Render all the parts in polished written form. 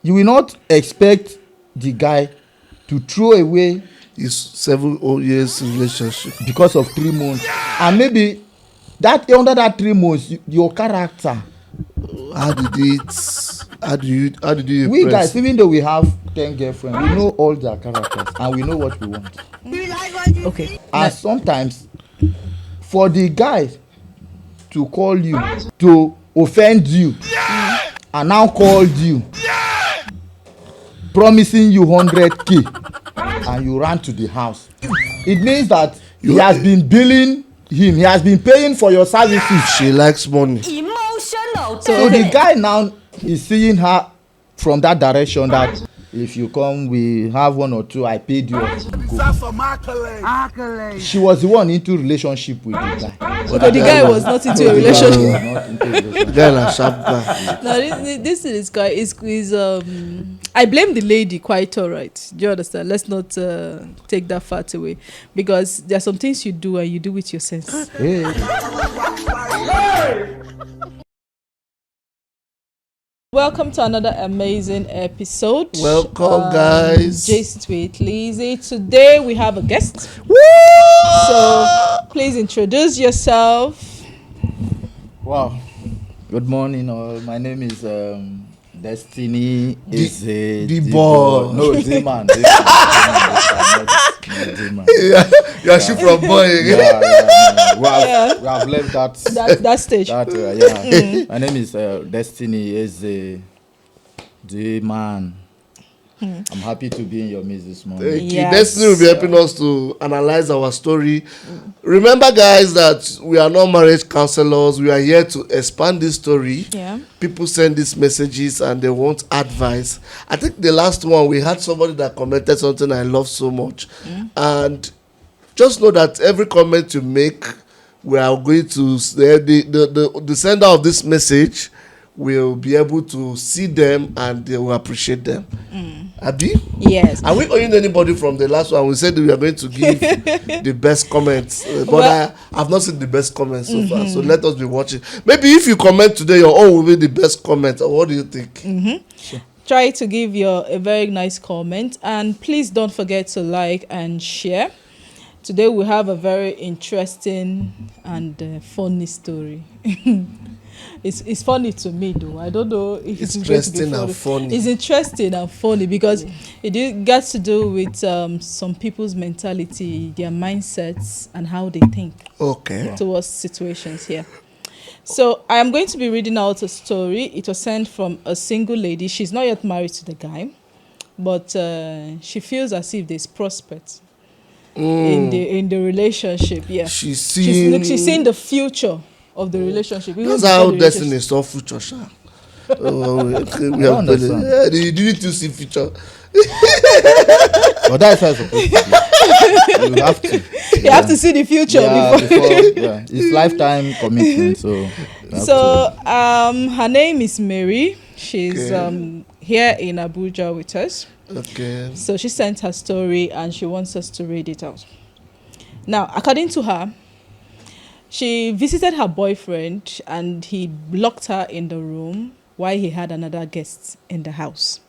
you will not expect the guy to throw away his 7 years relationship because of 3 months, and maybe that under that 3 months your character. How did you We impress? guys, even though we have 10 girlfriends, we know all their characters and we know what we want. Okay. And sometimes for the guy to call you to offend you and now called you promising you 100k and you ran to the house, it means that he has been billing him, he has been paying for your services. She likes money. Emotional. So the guy now is seeing her from that direction, that if you come we have 1 or 2, I paid you off, you go. She was the one into relationship with the guy. Okay, the guy was not into a relationship. Not into a relationship. Girl and sharp guy. Now this is guy is I blame the lady quite all right. Do you understand? Let's not take that far away, because there are some things you do and you do with your sense. Hey. Welcome to another amazing episode. Welcome, guys. Just with Lizzie. Today we have a guest. Woo! So please introduce yourself. Wow. Good morning. My name is Destiny. The boy. No, Z-man. You are she from boy. Yeah. We have left That stage. My name is Destiny. Is the man. I'm happy to be in your midst this morning. Yes. Destiny will be helping us to analyze our story. Remember, guys, that we are not marriage counselors. We are here to expand this story. Yeah. People send these messages and they want advice. I think the last one, we had somebody that commented something I love so much. And just know that every comment you make, we are going to, the sender of this message will be able to see them and they will appreciate them. Abi? Yes. Are we owing anybody from the last one? We said we are going to give the best comments, but I've not seen the best comments so far. So let us be watching. Maybe if you comment today, your own will be the best comment. Or what do you think? Sure. Try to give a very nice comment, and please don't forget to like and share. Today we have a very interesting and funny story. It's funny to me though. I don't know if it's interesting and funny. It's interesting and funny because it gets to do with some people's mentality, their mindsets, and how they think towards situations here. So I am going to be reading out a story. It was sent from a single lady. She's not yet married to the guy, but she feels as if there's prospect in the relationship. Yeah, she's seeing the future of the relationship. That's how Destiny saw future, sha. We have you need to see future. But that's how it's supposed to be. You have to. You have to see the future before. It's lifetime commitment. So her name is Mary. She's here in Abuja with us. Okay. So she sent her story and she wants us to read it out. Now, according to her, she visited her boyfriend and he blocked her in the room while he had another guest in the house.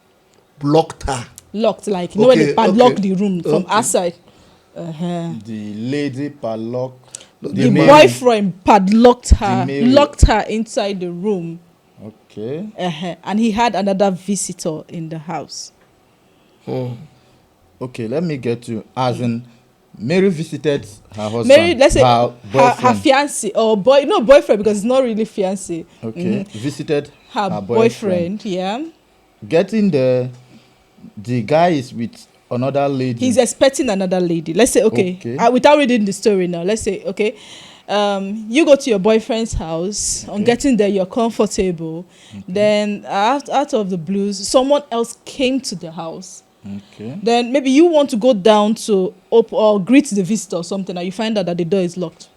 Blocked her? Locked, like, you know when they padlock the room from outside. The lady padlocked. The boyfriend padlocked her, locked her inside the room. Okay. And he had another visitor in the house. Okay, let me get you. As in, Mary visited her husband. Mary, let's say her fiancé or boyfriend, because it's not really fiancé. Okay, visited her boyfriend. Yeah. Getting there, the guy is with another lady. He's expecting another lady. Let's say, okay. Without reading the story now, let's say, okay, you go to your boyfriend's house. On getting there, you're comfortable. Then out of the blues, someone else came to the house. Okay. Then maybe you want to go down to or greet the visitor or something, and you find out that the door is locked.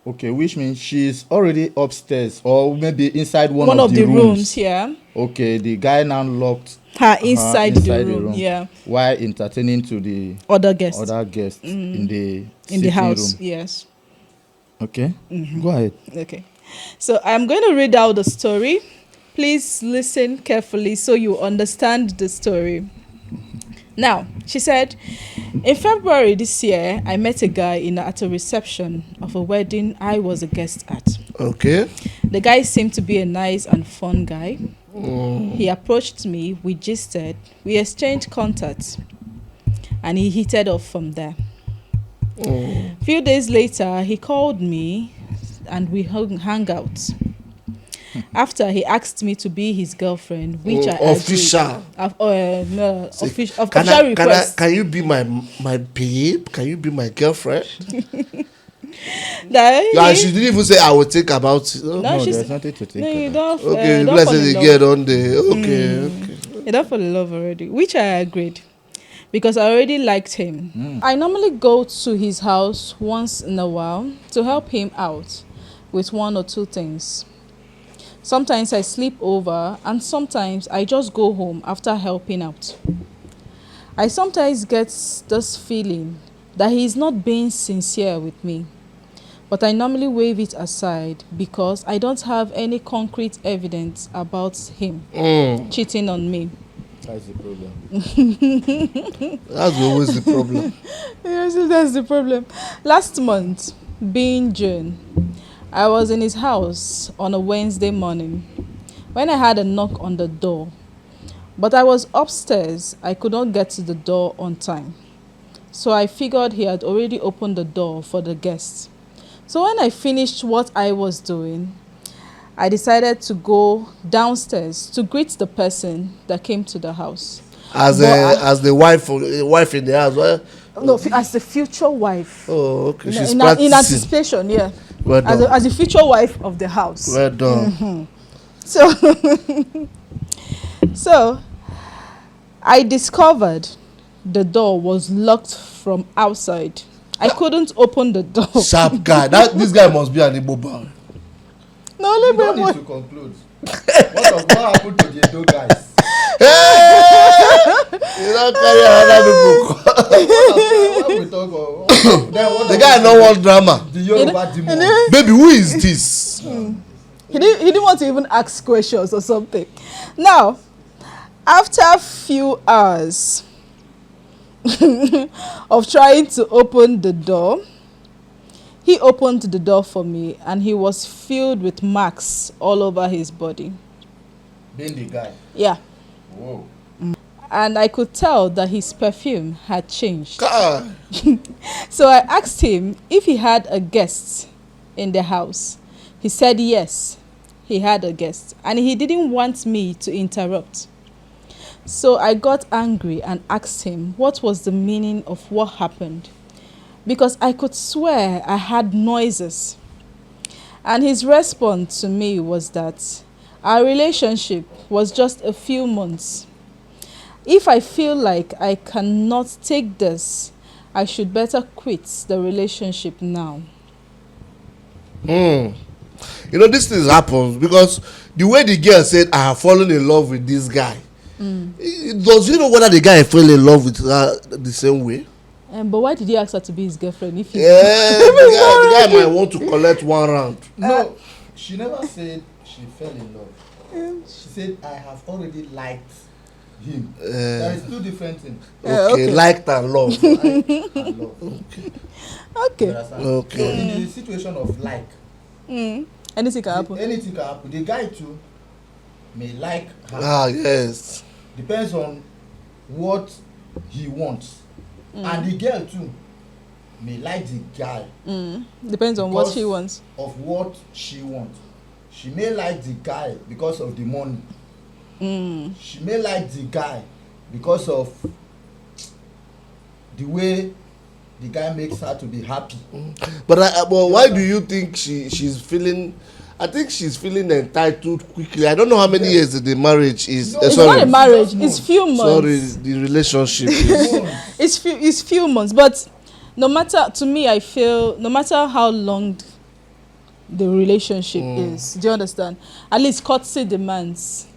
Okay, which means she's already upstairs or maybe inside one of the rooms. Yeah. Okay, the guy now locked her inside the room. Yeah. While entertaining to the other guests in the house. Room. Yes. Okay. Go ahead. Okay. So I'm going to read out the story. Please listen carefully so you understand the story. Now, she said, in February this year, I met a guy at a reception of a wedding I was a guest at. Okay. The guy seemed to be a nice and fun guy. He approached me, we gisted, we exchanged contacts, and he heated off from there. A few days later, he called me and we hung out. After, he asked me to be his girlfriend, which I official. Official request. Can you be my babe? Can you be my girlfriend? She didn't even say I will think about it. No, there's nothing to think about. You don't. Okay, let's say they get on there. Okay. You don't fall in love already, which I agreed. Because I already liked him. I normally go to his house once in a while to help him out with one or two things. Sometimes I sleep over and sometimes I just go home after helping out. I sometimes get this feeling that he is not being sincere with me, but I normally wave it aside because I don't have any concrete evidence about him cheating on me. That's the problem. That's always the problem. Yes, that's the problem. Last month, being June, I was in his house on a Wednesday morning when I had a knock on the door. But I was upstairs. I could not get to the door on time. So I figured he had already opened the door for the guests. So when I finished what I was doing, I decided to go downstairs to greet the person that came to the house. As the wife in the house, right? No, as the future wife. Oh, okay. She's in anticipation, yeah. Well done. As the future wife of the house. Well done. So I discovered the door was locked from outside. I couldn't open the door. Sharp guy. This guy must be an Igbo boy. No, You don't need to conclude. What happened to the Edo guys? You don't carry another people. The guy no want drama. The Yoruba demon. Baby, who is this? He didn't want to even ask questions or something. Now, after a few hours of trying to open the door, he opened the door for me and he was filled with marks all over his body. Being the guy? Yeah. Whoa. And I could tell that his perfume had changed. God. So I asked him if he had a guest in the house. He said yes, he had a guest. And he didn't want me to interrupt. So I got angry and asked him what was the meaning of what happened. Because I could swear I had noises. And his response to me was that our relationship was just a few months. If I feel like I cannot take this, I should better quit the relationship now. You know, this thing happens because the way the girl said, I have fallen in love with this guy. Does you know whether the guy fell in love with her the same way? But why did he ask her to be his girlfriend? If he the guy might want to collect one round. No, she never said she fell in love. She said, I have already liked him. There is two different things. Okay, liked and love. Like and love. Okay. So in the situation of like, anything can happen. Anything can happen. The guy too may like her. Ah, yes. Depends on what he wants. And the girl too may like the guy. Depends on what she wants. Of what she wants. She may like the guy because of the money. She may like the guy because of the way the guy makes her to be happy. But why do you think she's feeling? I think she's feeling entitled quickly. I don't know how many years the marriage is. No, it's not a marriage. It's few months. Sorry, the relationship is. It's few months. But no matter, to me, I feel no matter how long the relationship is, do you understand? At least courtesy demands.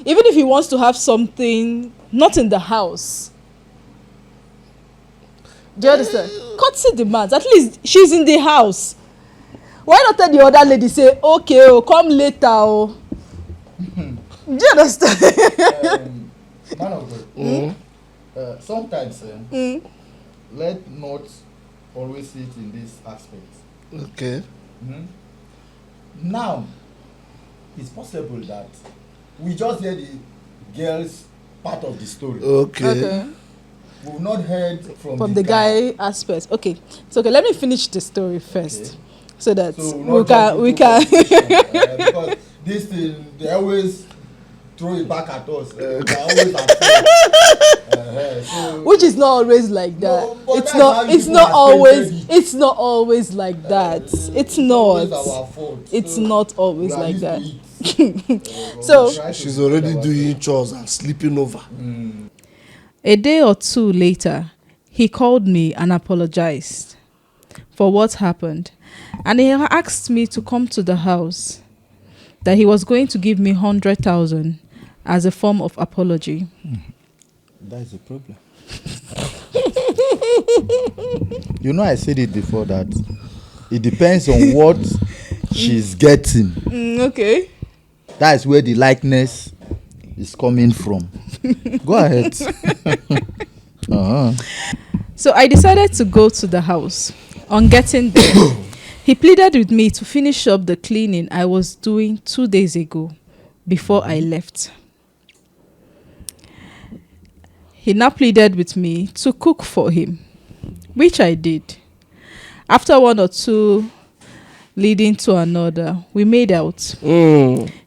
Even if he wants to have something not in the house, do you understand? Courtesy demands. At least she's in the house. Why not tell the other lady, say, okay, come later. Do you understand? Man of God. Sometimes let not always see it in this aspect. Okay. Now, it's possible that we just hear the girl's part of the story. Okay. We've not heard from the guy aspect. Okay, it's okay. Let me finish the story first, Okay. so that we can. Because this thing, they always throw it back at us. They're always at so, which is not always like that. No, but it's not. It's not always. It's not always like that. It's not. Our fault. It's not always like that. So she's already doing chores and sleeping over. A day or two later, he called me and apologized for what happened, and he asked me to come to the house, that he was going to give me 100,000 as a form of apology. That's the problem. You know, I said it before that it depends on what she's getting. Okay. That's where the likeness is coming from. Go ahead. So I decided to go to the house. On getting there, he pleaded with me to finish up the cleaning I was doing 2 days ago before I left. He now pleaded with me to cook for him, which I did. After one or two leading to another, we made out.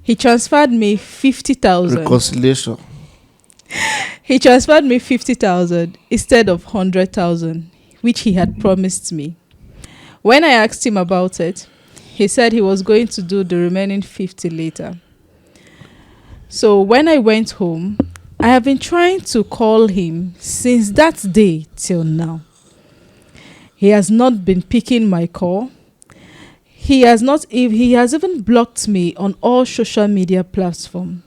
He transferred me 50,000. Reconciliation. He transferred me 50,000 instead of 100,000, which he had promised me. When I asked him about it, he said he was going to do the remaining 50 later. So when I went home, I have been trying to call him since that day till now. He has not been picking my call. He has even blocked me on all social media platforms.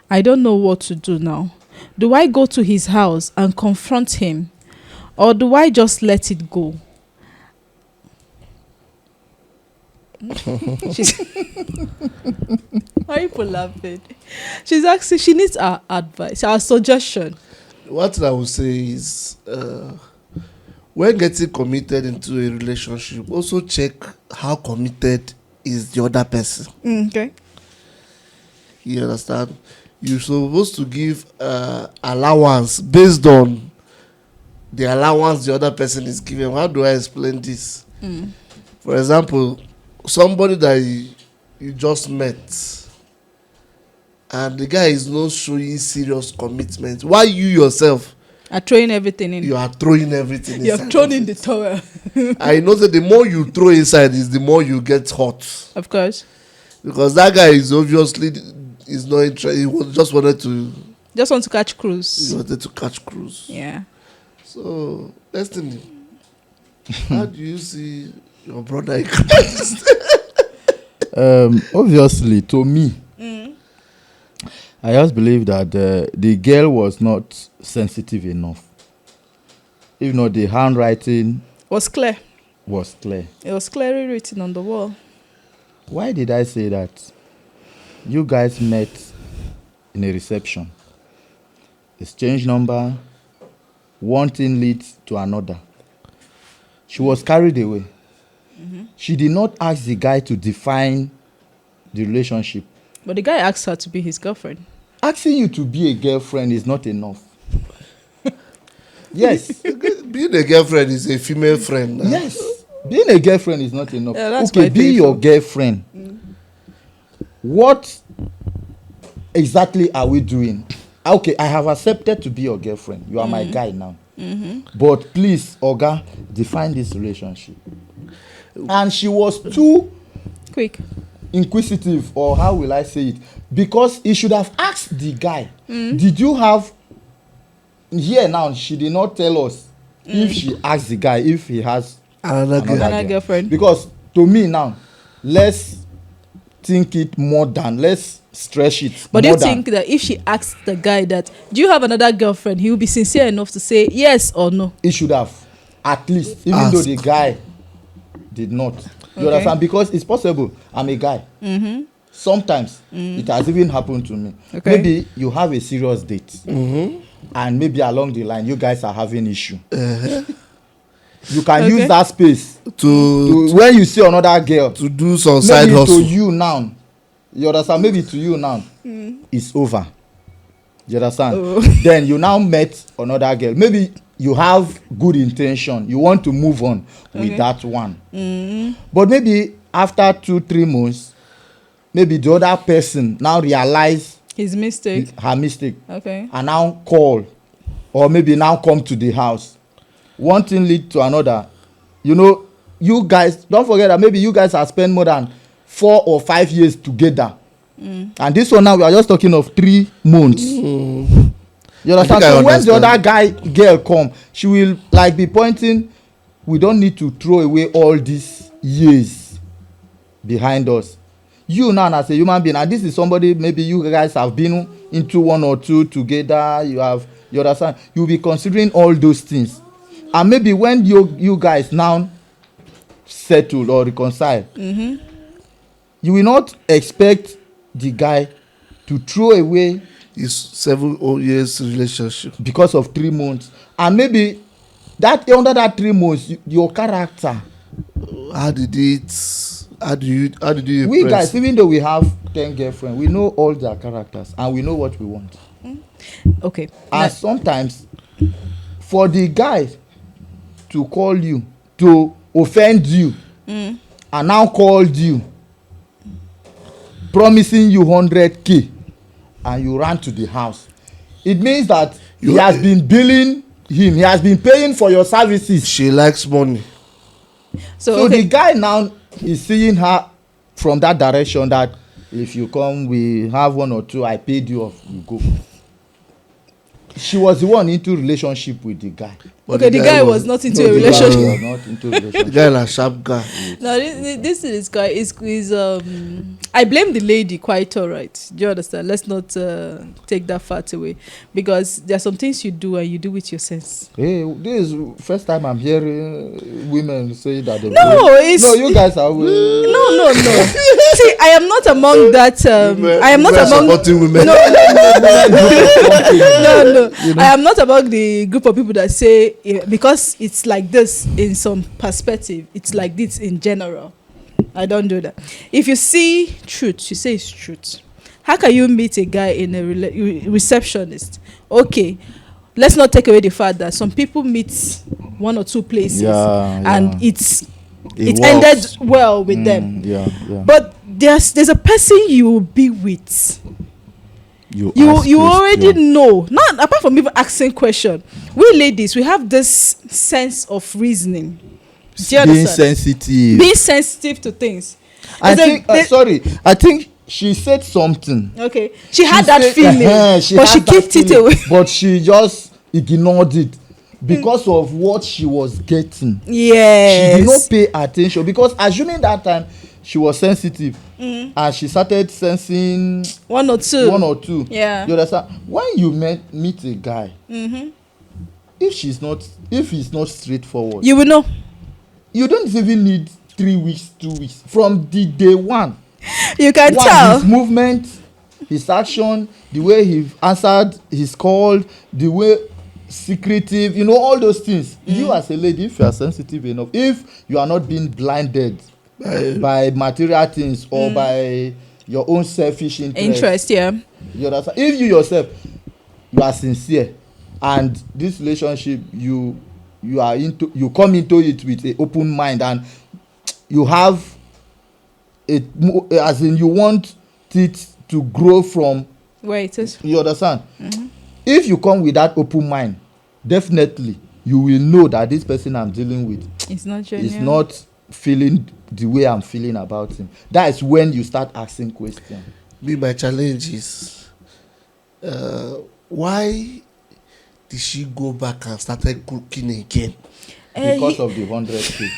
I don't know what to do now. Do I go to his house and confront him, or do I just let it go? Why are you laughing? She's asking, she needs our advice, our suggestion. What I would say is, when getting committed into a relationship, also check how committed is the other person. Okay. You understand? You're supposed to give allowance based on the allowance the other person is giving. How do I explain this? For example, somebody that you just met and the guy is not showing serious commitment. Why you yourself are throwing everything in? You are throwing everything inside. You're throwing in the towel. I know that the more you throw inside is the more you get hot. Of course. Because that guy is obviously is not interested. He just want to catch cruise. He wanted to catch cruise. Yeah. So, Destiny, how do you see your brother in Christ? Obviously, to me, I just believe that the girl was not sensitive enough. If not, the handwriting was clear. It was clearly written on the wall. Why did I say that? You guys met in a reception, exchange number, one thing leads to another. She was carried away. She did not ask the guy to define the relationship. But the guy asked her to be his girlfriend. Asking you to be a girlfriend is not enough. Yes. Being a girlfriend is a female friend. Yes. Being a girlfriend is not enough. Yeah, okay, be your girlfriend. What exactly are we doing? Okay, I have accepted to be your girlfriend. You are my guy now. But please, Oga, define this relationship. And she was too quick, inquisitive, or how will I say it? Because he should have asked the guy, did you have, here now, she did not tell us if she asked the guy if he has another girlfriend. Because to me now, let's think it more than, let's stretch it. But do you think that if she asked the guy that, do you have another girlfriend, he will be sincere enough to say yes or no? He should have, at least, even though the guy did not. You understand? Because it's possible. I'm a guy. sometimes it has even happened to me. Okay. Maybe you have a serious date, and maybe along the line you guys are having issue. You can use that space to when you see another girl to do some side hustle. Maybe to you now, you understand? Maybe to you now, it's over. You understand? Then you now met another girl. Maybe you have good intention. You want to move on with that one. But maybe after 2-3 months, maybe the other person now realize his mistake, her mistake, and now call, or maybe now come to the house. One thing lead to another. You know, you guys, don't forget that maybe you guys have spent more than 4 or 5 years together. And this one now we are just talking of 3 months. You understand? So when the other girl come, she will like be pointing, we don't need to throw away all these years behind us. You now as a human being, and this is somebody maybe you guys have been into 1 or 2 together, you understand? You'll be considering all those things. And maybe when you guys now settle or reconcile, you will not expect the guy to throw away his 7 years relationship because of 3 months. And maybe that under that 3 months, your character. How did you we guys, even though we have 10 girlfriends, we know all their characters and we know what we want. Okay. And sometimes for the guy to call you, to offend you, and now called you, promising you 100K, and you ran to the house, it means that he has been billing him, he has been paying for your services. She likes money. So the guy now is seeing her from that direction, that if you come, we have 1 or 2, I paid you off, you go. She was the one into relationship with the guy. But the guy was not into a relationship. The guy is a sharp guy. Now this guy is I blame the lady quite all right. Do you understand? Let's not take that far away, because there are some things you do and you do with your sense. Hey, this is first time I'm hearing women say that. No, you guys are. No. See, I am not among that. I am not among women. No. I am not among the group of people that say because it's like this in some perspective, it's like this in general. I don't do that. If you see truth, you say it's truth. How can you meet a guy in a receptionist? Okay, let's not take away the fact that some people meet 1 or 2 places and it ended well with them. But there's a person you will be with. You already know. Not apart from even asking question. We ladies, we have this sense of reasoning. Being sensitive to things. I think she said something. Okay, she had that feeling, but she kept it away. But she just ignored it because of what she was getting. Yes, she did not pay attention, because assuming that time she was sensitive, and she started sensing 1 or 2. Yeah, you understand? When you meet a guy, if he's not straightforward, you will know. You don't even need 3 weeks, 2 weeks. From the day one, you can tell his movement, his action, the way he answered his call, the way secretive, all those things. You as a lady, if you are sensitive enough, if you are not being blinded by material things or by your own selfish interest, you understand? If you yourself, you are sincere, and this relationship, you come into it with an open mind, and you have it, as in you want it to grow from where it is. You understand? If you come with that open mind, definitely you will know that this person I'm dealing with is not feeling the way I'm feeling about him. That is when you start asking questions. My challenge is why did she go back and started cooking again? Because of the 100K.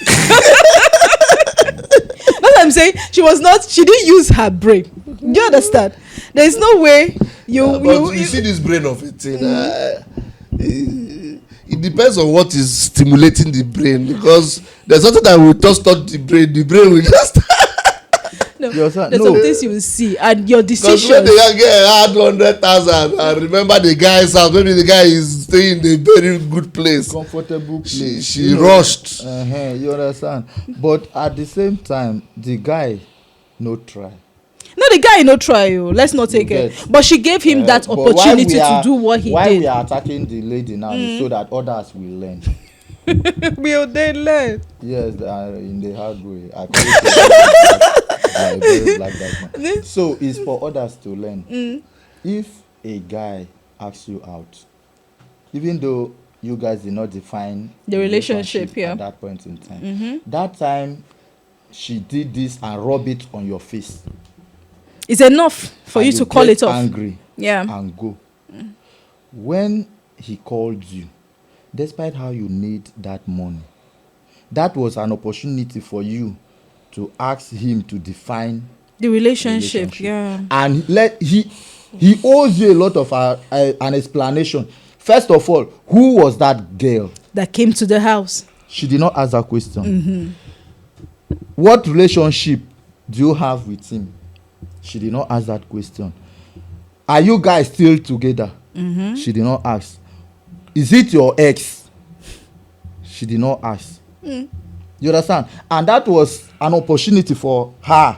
That's what I'm saying. She didn't use her brain. Do you understand? There's no way you see this brain of it. It depends on what is stimulating the brain, because there's something that will just touch the brain will just No, there's some things you will see, and your decisions. Because when the young girl had 100,000, and remember the guy's house, maybe the guy is staying in a very good place, comfortable place. She rushed. You understand? But at the same time, the guy no try. No, the guy no try. Let's not take it. But she gave him that opportunity to do what he did. Why we are attacking the lady now is so that others will learn. Will they learn? Yes, in the hard way. I call it like that, man. So it's for others to learn. If a guy asks you out, even though you guys did not define the relationship at that point in time, that time she did this and rub it on your face. It's enough for you to call it off. Angry, and go. When he called you, despite how you need that money, that was an opportunity for you to ask him to define the relationship. Yeah, and he owes you a lot of an explanation. First of all, who was that girl that came to the house? She did not ask that question. What relationship do you have with him? She did not ask that question. Are you guys still together? She did not ask. Is it your ex? She did not ask. You understand? And that was an opportunity for her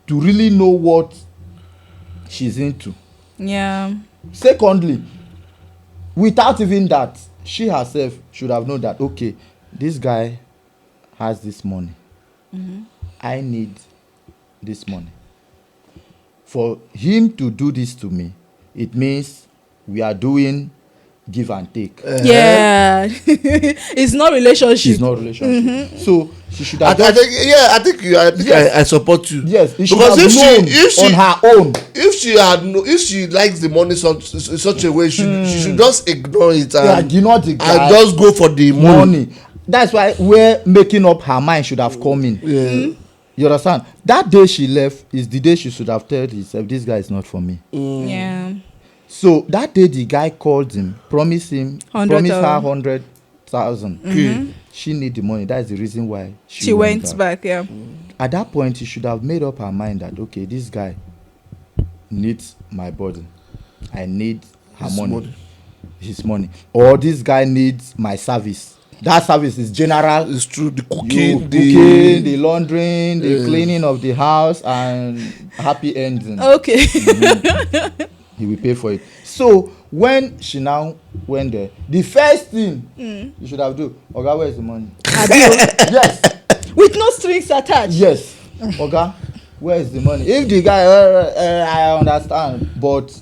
to really know what she's into. Yeah. Secondly, without even that, she herself should have known that, okay, this guy has this money. I need this money. For him to do this to me, it means we are doing give and take. Yeah. It's not relationship. It's not relationship. So she should have I support you. Yes, because if she on her own. If she likes the money such a way, she should just ignore it and just go for the money. That's why we're making up her mind should have come in. You understand? That day she left is the day she should have told herself, this guy is not for me. Yeah. So that day the guy called him, promised her 100,000. She need the money. That's the reason why she went back. Yeah. At that point, she should have made up her mind that, okay, this guy needs my body. I need her money. His money. Or this guy needs my service. That service is general. It's true. The cooking, the laundering, the cleaning of the house, and happy ending. Okay. He will pay for it. So when she now went there, the first thing you should have do, Oga, where is the money? Yes. With no strings attached. Yes. Oga, where is the money? If the guy, I understand, but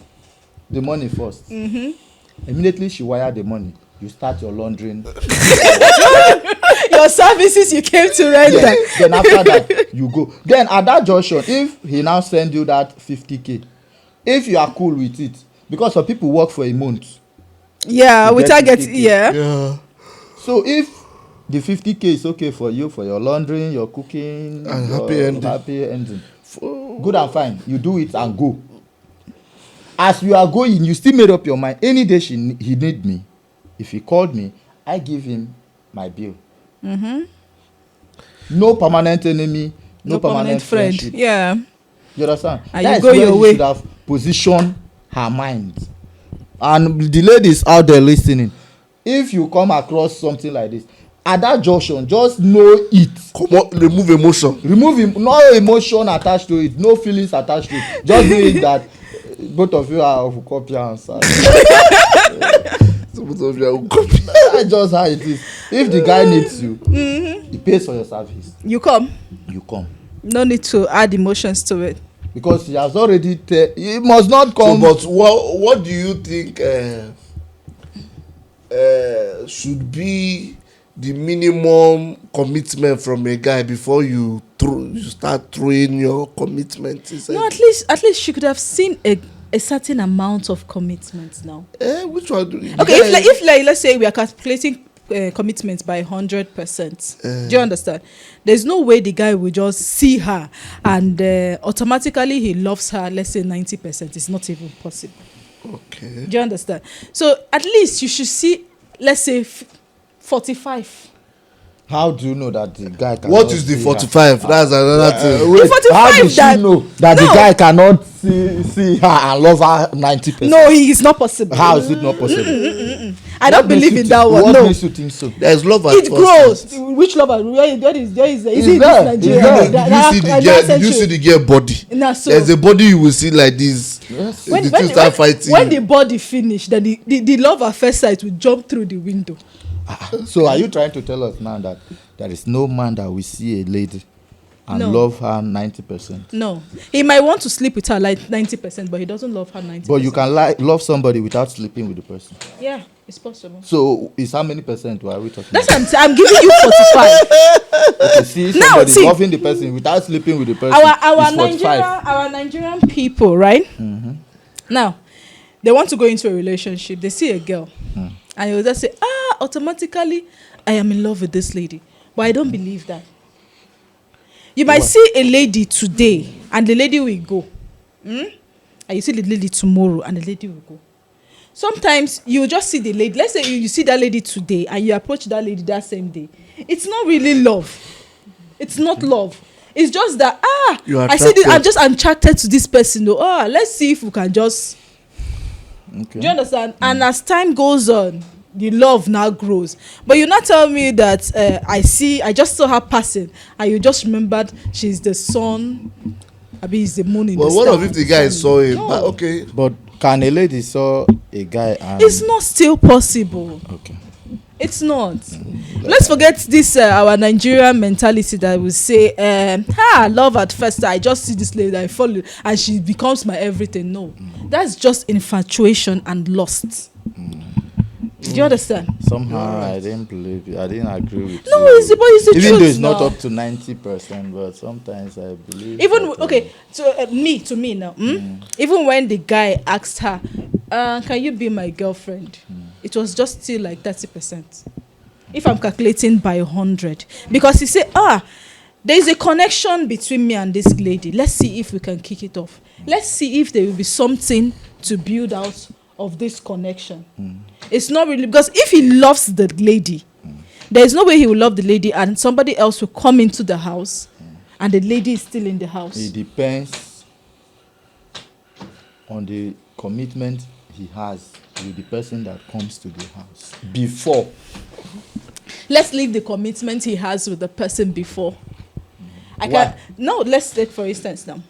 the money first. Immediately she wired the money. You start your laundering. Your services you came to render. Yes. Then after that, you go. Then at that junction, if he now send you that 50K, if you are cool with it, because some people work for a month. Yeah, we target. Yeah. So if the 50K is okay for you, for your laundering, your cooking, and happy ending, good and fine. You do it and go. As you are going, you still made up your mind. Any day he need me, if he called me, I give him my bill. No permanent enemy, no permanent friend. Yeah. You understand? And that you go your way. Should have positioned her mind. And the ladies out there listening, if you come across something like this, at that junction, just know it. Remove emotion. No emotion attached to it, no feelings attached to it. Just know it that both of you are of copy and side. That's just how it is. If the guy needs you, he pays for your service. You come. No need to add emotions to it. Because he has already he must not come. So, but what do you think should be the minimum commitment from a guy before you start throwing your commitment inside? No, at least she could have seen a certain amount of commitment now. Which one? Okay, if let's say we are calculating commitment by 100%. Do you understand? There's no way the guy will just see her and automatically he loves her. Let's say 90%. It's not even possible. Okay. Do you understand? So at least you should see, let's say 45. How do you know that the guy cannot What is the 45? That's another thing. Wait, The 45 how did she that- know that the guy cannot see her and love her 90%? No, it's not possible. How is it not possible? I don't believe in that one. What No, makes you think so? There is love at it first grows. sight. Which lover? Where is it It's in there. this It's Nigeria? there. Did you see the girl body? Nah, so There's a body you will see like this. Yes. The two start fighting. when the body finish, then the love at first sight will jump through the window. So are you trying to tell us now that there is no man that will see a lady and No. love her 90%? No, he might want to sleep with her like 90%, but he doesn't love her 90%. But you can love somebody without sleeping with the person. Yeah, it's possible. So is how many percent are we talking That's about? what I'm giving you 45. Okay, see Now, somebody see. loving the person without sleeping with the person Our is 45. Nigerian people, right? Now, they want to go into a relationship. They see a girl, and they will just say, automatically, I am in love with this lady. But I don't believe that. You might see a lady today, and the lady will go. And you see the lady tomorrow, and the lady will go. Sometimes you just see the lady. Let's say you see that lady today, and you approach that lady that same day. It's not really love. It's not love. It's just that You are I see this. attracted. I'm just attracted to this person. Though. Let's see if we can just. Okay. Do you understand? And as time goes on, the love now grows. But you not tell me that I just saw her passing, and you just remembered she's the sun. I mean, it's the moon in Well, the what sky. of if the guy saw him? No. But okay. But can a lady saw a guy and It's not still possible. okay? It's not. Let's forget this our Nigerian mentality that will say, love at first sight. I just see this lady, I fall, and she becomes my everything. No, that's just infatuation and lust. Do you understand? Somehow I didn't believe it. I didn't agree with No, you. it's the Even truth though it's not now. up to 90%, but sometimes I believe. Even that, okay, to me now. Even when the guy asked her, "Can you be my girlfriend?" It was just still like 30%. If I'm calculating by 100, because he said, there is a connection between me and this lady. Let's see if we can kick it off. Let's see if there will be something to build out of this connection. It's not really, because if he loves the lady, there is no way he will love the lady and somebody else will come into the house and the lady is still in the house. It depends on the commitment he has with the person that comes to the house before. Let's leave the commitment he has with the person before. Let's take for instance now.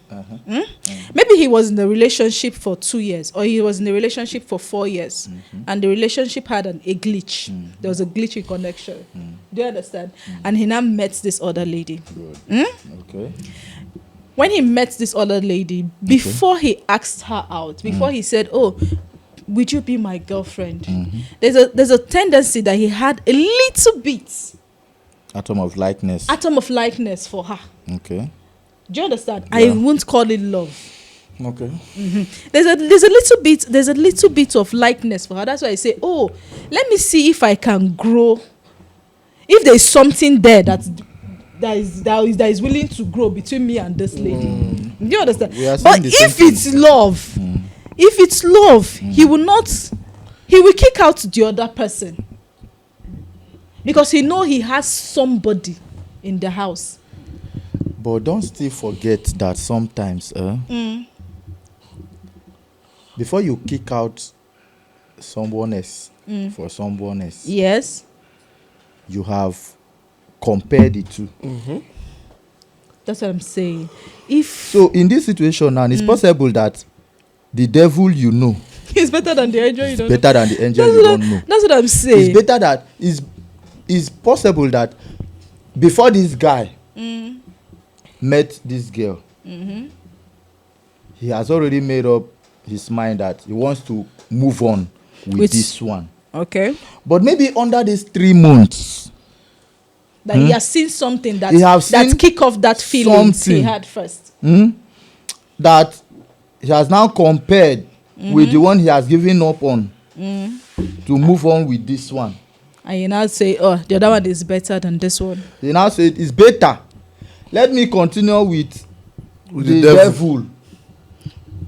Maybe he was in a relationship for 2 years, or he was in a relationship for 4 years, and the relationship had a glitch. There was a glitch in connection. Do you understand? And he now met this other lady. Okay. When he met this other lady, before he asked her out, before he said, would you be my girlfriend? There's a tendency that he had a little bit Atom of likeness for her. Okay. Do you understand? Yeah. I won't call it love. Okay. There's a little bit of likeness for her. That's why I say, let me see if I can grow. If there's something there that is willing to grow between me and this lady. Do you understand? But if it's love, he will kick out the other person. Because he know he has somebody in the house. But don't still forget that sometimes before you kick out someone else for someone else, yes, you have compared the two. that's what I'm saying. So in this situation now, it's possible that the devil you know is better than the angel you don't know. better than the angel you don't know. That's what I'm saying. It's better that it's possible that before this guy met this girl, he has already made up his mind that he wants to move on with this one. Okay. But maybe under these 3 months, that he has seen something that kick off that feelings he had first. That he has now compared with the one he has given up on to move on with this one. And you now say, the other one is better than this one. They now say it's better. Let me continue with the devil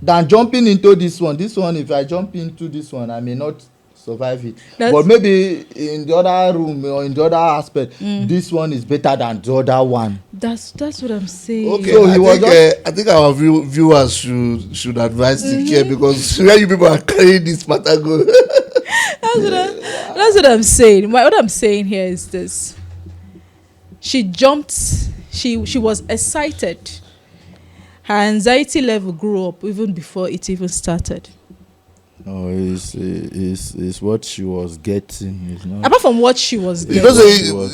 than jumping into this one. This one, if I jump into this one, I may not survive it. But maybe in the other room or in the other aspect, this one is better than the other one. That's what I'm saying. Okay, so I think our viewers should advise the care, because where you people are carrying this matter go. That's what I'm saying. What I'm saying here is this: she jumped. She was excited. Her anxiety level grew up even before it even started. No, it's what she was getting. It's not. Apart from what she was getting.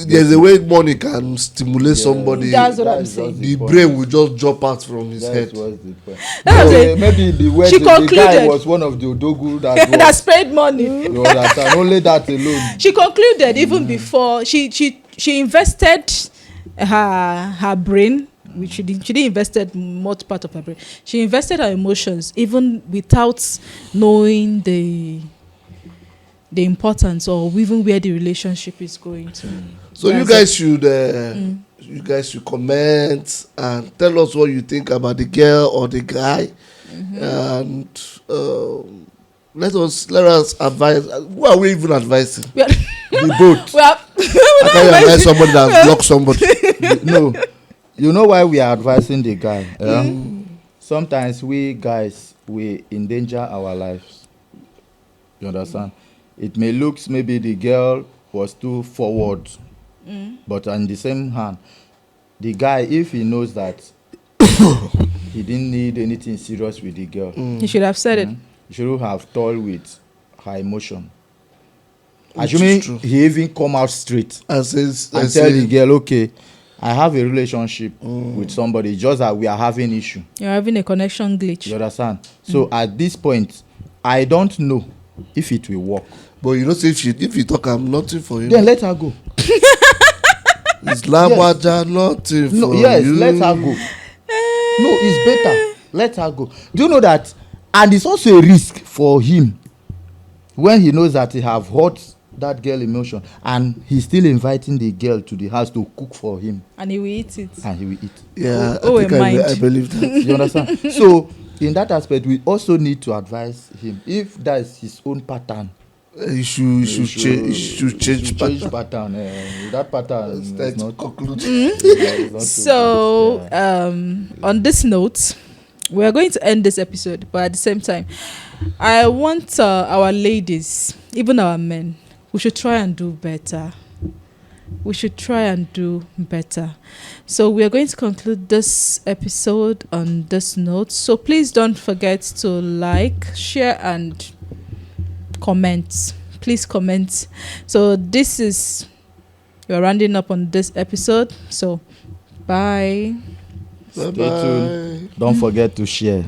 There's a way money can stimulate somebody. That's what I'm saying. The brain will just drop out from his head. Maybe the way the guy was one of the odogu that spent money. You understand? Only that alone. She concluded even before she invested her brain. She didn't invested much part of her brain. She invested her emotions even without knowing the importance or even where the relationship is going to. So you guys should comment and tell us what you think about the girl or the guy, and let us advise. Who are we even advising? The both. Well, I can't advise somebody that blocked somebody. No. You know why we are advising the guy? Sometimes we guys, we endanger our lives. You understand? It may look maybe the girl was too forward, but on the same hand, the guy, if he knows that he didn't need anything serious with the girl, he should have said it. He should have told with her emotion. Assuming he even come out straight and tell the girl, okay, I have a relationship with somebody, just that we are having issue. You're having a connection glitch. You understand? So at this point, I don't know if it will work. But you know, if you talk, I'm nothing for you. Then let her go. Islam nothing for you. Yes, let her go. No, it's better. Let her go. Do you know that? And it's also a risk for him when he knows that he have hurt that girl emotion, and he's still inviting the girl to the house to cook for him, and he will eat it. Yeah, I believe that. You understand? So in that aspect, we also need to advise him if that is his own pattern. He should change pattern. That pattern is not conclude. So on this note, we are going to end this episode, but at the same time, I want our ladies, even our men, we should try and do better. So we are going to conclude this episode on this note. So please don't forget to like, share, and comment. Please comment. So we're rounding up on this episode. So bye. Stay tuned. Don't forget to share.